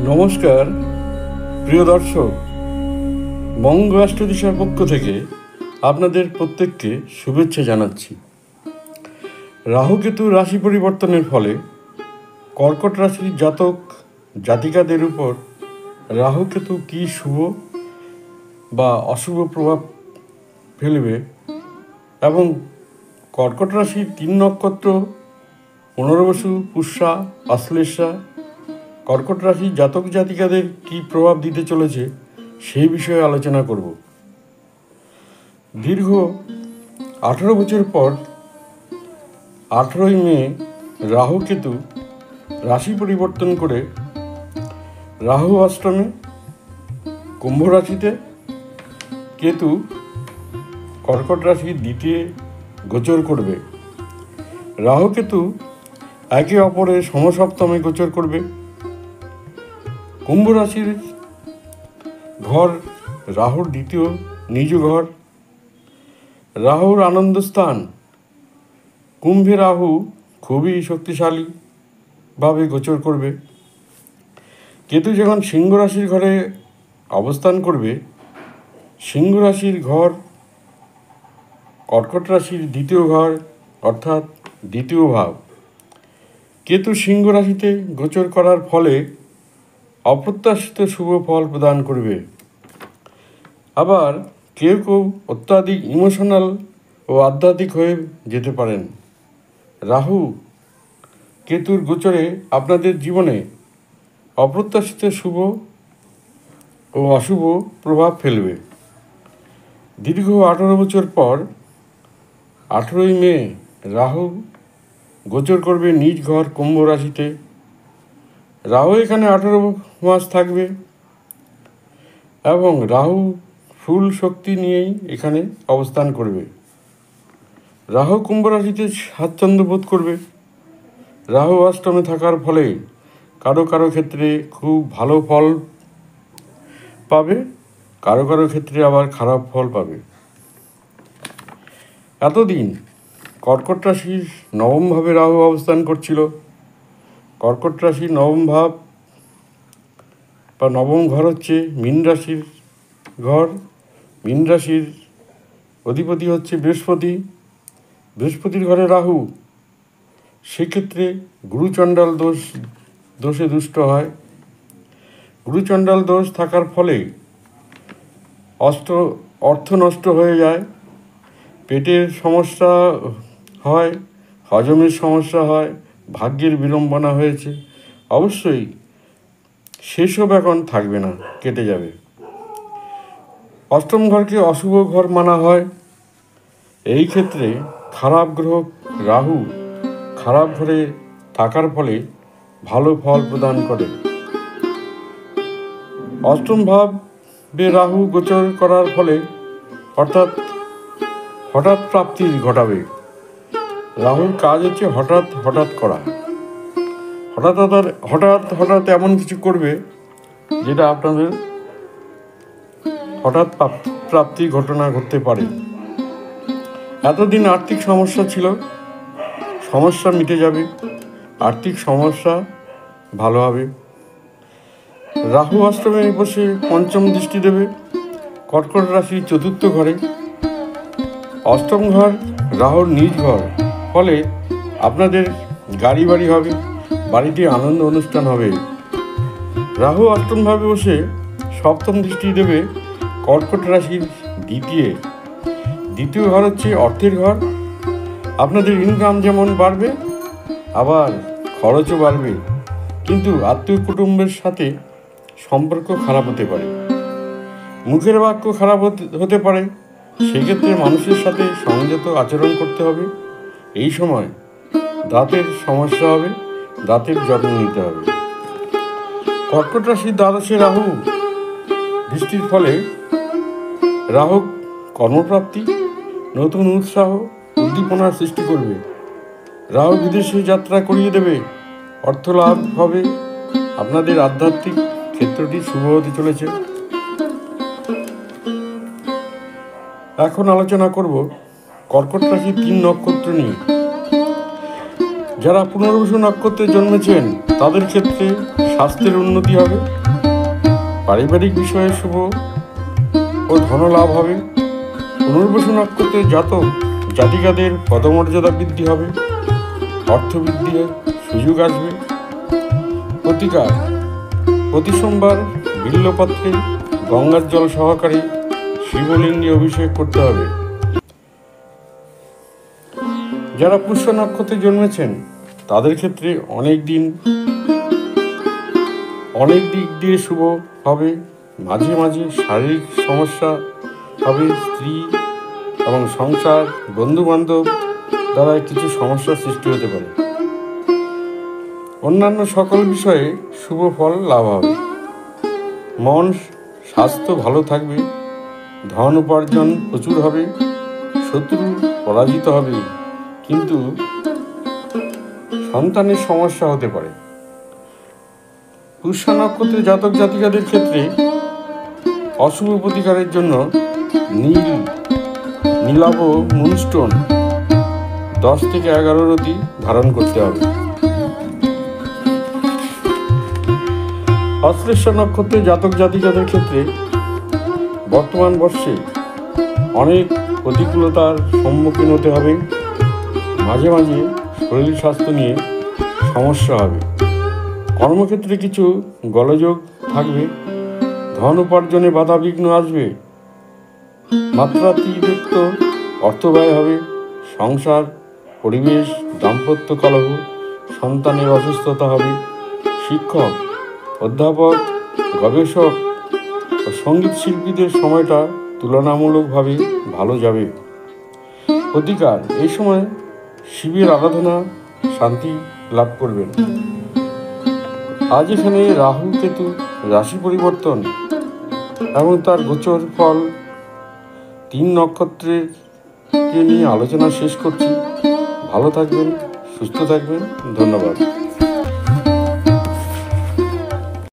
নমস্কার প্রিয় দর্শক, বঙ্গ অ্যাস্ট্রোদিশার পক্ষ থেকে আপনাদের প্রত্যেককে শুভেচ্ছা জানাচ্ছি। রাহুকেতু রাশি পরিবর্তনের ফলে কর্কট রাশির জাতক জাতিকাদের উপর রাহুকেতু কী শুভ বা অশুভ প্রভাব ফেলবে এবং কর্কট রাশির 3 নক্ষত্র পুনর্বসু, পুষ্যা, আশ্লেষা কর্কট রাশির জাতক জাতিকাদের কী প্রভাব দিতে চলেছে সেই বিষয়ে আলোচনা করব। দীর্ঘ 18 বছর পর 18ই মে রাহু কেতু রাশি পরিবর্তন করে রাহু অষ্টমে কুম্ভ রাশিতে, কেতু কর্কট রাশির দ্বিতীয় গোচর করবে। রাহু কেতু একে অপরের সমসপ্তমে গোচর করবে। কুম্ভ রাশির ঘর রাহুর দ্বিতীয় নিজ ঘর, রাহুর আনন্দস্থান। কুম্ভে রাহু খুবই শক্তিশালীভাবে গোচর করবে। কেতু যখন সিংহ রাশির ঘরে অবস্থান করবে, সিংহ রাশির ঘর কর্কট রাশির দ্বিতীয় ঘর অর্থাৎ দ্বিতীয় ভাব। কেতু সিংহ রাশিতে গোচর করার ফলে অপ্রত্যাশিত শুভ ফল প্রদান করবে। আবার কেউ কেউ অত্যাধিক ইমোশনাল ও আধ্যাত্মিক হয়ে যেতে পারেন। রাহু কেতুর গোচরে আপনাদের জীবনে অপ্রত্যাশিত শুভ ও অশুভ প্রভাব ফেলবে। দীর্ঘ 18 বছর পর 18ই মে রাহু গোচর করবে নিজ ঘর কুম্ভ রাশিতে। রাহু এখানে 18 মাস থাকবে এবং রাহু ফুল শক্তি নিয়েই এখানে অবস্থান করবে। রাহু কুম্ভ রাশিতে স্বাচ্ছন্দ্য বোধ করবে। রাহু অষ্টমে থাকার ফলে কারো কারো ক্ষেত্রে খুব ভালো ফল পাবে, কারো কারো ক্ষেত্রে আবার খারাপ ফল পাবে। এতদিন কর্কট রাশির নবম ভাবে রাহু অবস্থান করছিল। কর্কট রাশির নবম ভাব বা নবম ঘর হচ্ছে মীন রাশির ঘর। মীন রাশির অধিপতি হচ্ছে বৃহস্পতি। বৃহস্পতির ঘরে রাহু, সেক্ষেত্রে গুরুচণ্ডাল দোষে দুষ্ট হয়। গুরুচণ্ডাল দোষ থাকার ফলে অর্থ নষ্ট হয়ে যায়, পেটের সমস্যা হয়, হজমের সমস্যা হয়, ভাগ্যের বিড়ম্বনা হয়েছে। অবশ্যই সেসব এখন থাকবে না, কেটে যাবে। অষ্টম ঘরকে অশুভ ঘর মানা হয়। এই ক্ষেত্রে খারাপ গ্রহ রাহু খারাপ ঘরে থাকার ফলে ভালো ফল প্রদান করে। অষ্টম ভাবে রাহু গোচর করার ফলে অর্থাৎ হঠাৎ প্রাপ্তি ঘটাবে। রাহুর কাজ হচ্ছে হঠাৎ হঠাৎ করা। হঠাৎ হঠাৎ হঠাৎ এমন কিছু করবে যেটা আপনাদের হঠাৎ প্রাপ্তির ঘটনা ঘটতে পারে। এতদিন আর্থিক সমস্যা ছিল, সমস্যা মিটে যাবে, আর্থিক সমস্যা ভালো হবে। রাহু অষ্টমে বসে পঞ্চম দৃষ্টি দেবে কর্কট রাশির চতুর্থ ঘরে। অষ্টম ঘর রাহুর নিজ ঘর, ফলে আপনাদের গাড়ি বাড়ি হবে, বাড়িতে আনন্দ অনুষ্ঠান হবে। রাহু অষ্টমভাবে বসে সপ্তম দৃষ্টি দেবে কর্কট রাশির দ্বিতীয় ঘর হচ্ছে অর্থের ঘর। আপনাদের ইনকাম যেমন বাড়বে, আবার খরচও বাড়বে, কিন্তু আত্মীয় কুটুম্বের সাথে সম্পর্ক খারাপ হতে পারে, মুখের বাক্য খারাপ হতে পারে। সেক্ষেত্রে মানুষের সাথে সংযত আচরণ করতে হবে। এই সময় দাঁতের সমস্যা হবে, দাঁতের যত্ন নিতে হবে। কর্কট রাশির দ্বাদশে রাহু দৃষ্টির ফলে রাহু কর্মপ্রাপ্তি, নতুন উৎসাহ, উদ্দীপনার সৃষ্টি করবে। রাহু বিদেশে যাত্রা করিয়ে দেবে, অর্থ লাভ হবে। আপনাদের আধ্যাত্মিক ক্ষেত্রটি শুভ হতে চলেছে। এখন আলোচনা করব কর্কট রাশির 3 নক্ষত্র নিয়ে। যারা পুনর্বসু নক্ষত্রে জন্মেছেন তাদের ক্ষেত্রে স্বাস্থ্যের উন্নতি হবে, পারিবারিক বিষয়ে শুভ ও ধনলাভ হবে। পুনর্বসু নক্ষত্রের জাতক জাতিকাদের পদমর্যাদা বৃদ্ধি হবে, অর্থবৃদ্ধির সুযোগ আসবে। প্রতিকার: প্রতি সোমবার বিল্লপত্রে গঙ্গার জল সহকারে শিবলিঙ্গে অভিষেক করতে হবে। যারা পুষ্য নক্ষত্রে জন্মেছেন তাদের ক্ষেত্রে অনেক দিক দিয়ে শুভ হবে। মাঝে মাঝে শারীরিক সমস্যা হবে, স্ত্রী এবং সংসার বন্ধুবান্ধব দ্বারা কিছু সমস্যার সৃষ্টি হতে পারে। অন্যান্য সকল বিষয়ে শুভ ফল লাভ হবে। মন স্বাস্থ্য ভালো থাকবে, ধন উপার্জন প্রচুর হবে, শত্রু পরাজিত হবে, কিন্তু সন্তানের সমস্যা হতে পারে। পুষ্য নক্ষত্রের জাতক জাতিকাদের ক্ষেত্রে অশুভ প্রতিকারের জন্য নীলাভ মুনস্টোন 10 থেকে 11 রতি ধারণ করতে হবে। অশ্লেষা নক্ষত্রের জাতক জাতিকাদের ক্ষেত্রে বর্তমান বর্ষে অনেক প্রতিকূলতার সম্মুখীন হতে হবে। মাঝে মাঝে শরীর স্বাস্থ্য নিয়ে সমস্যা হবে। কর্মক্ষেত্রে কিছু গোলযোগ থাকবে, ধন উপার্জনে বাধা বিঘ্ন আসবে, মাত্রাতিরিক্ত অর্থ ব্যয় হবে। সংসার, পরিবেশ, দাম্পত্য কলহ, সন্তানের অসুস্থতা হবে। শিক্ষক, অধ্যাপক, গবেষক ও সঙ্গীত শিল্পীদের সময়টা তুলনামূলকভাবে ভালো যাবে। প্রতিকার: এই সময় শিবের আরাধনা, শান্তি লাভ করবেন। আজ এখানে রাহু কেতু রাশি পরিবর্তন এবং তার গোচর ফল 3 নক্ষত্রের নিয়ে আলোচনা শেষ করছি। ভালো থাকবেন, সুস্থ থাকবেন। ধন্যবাদ।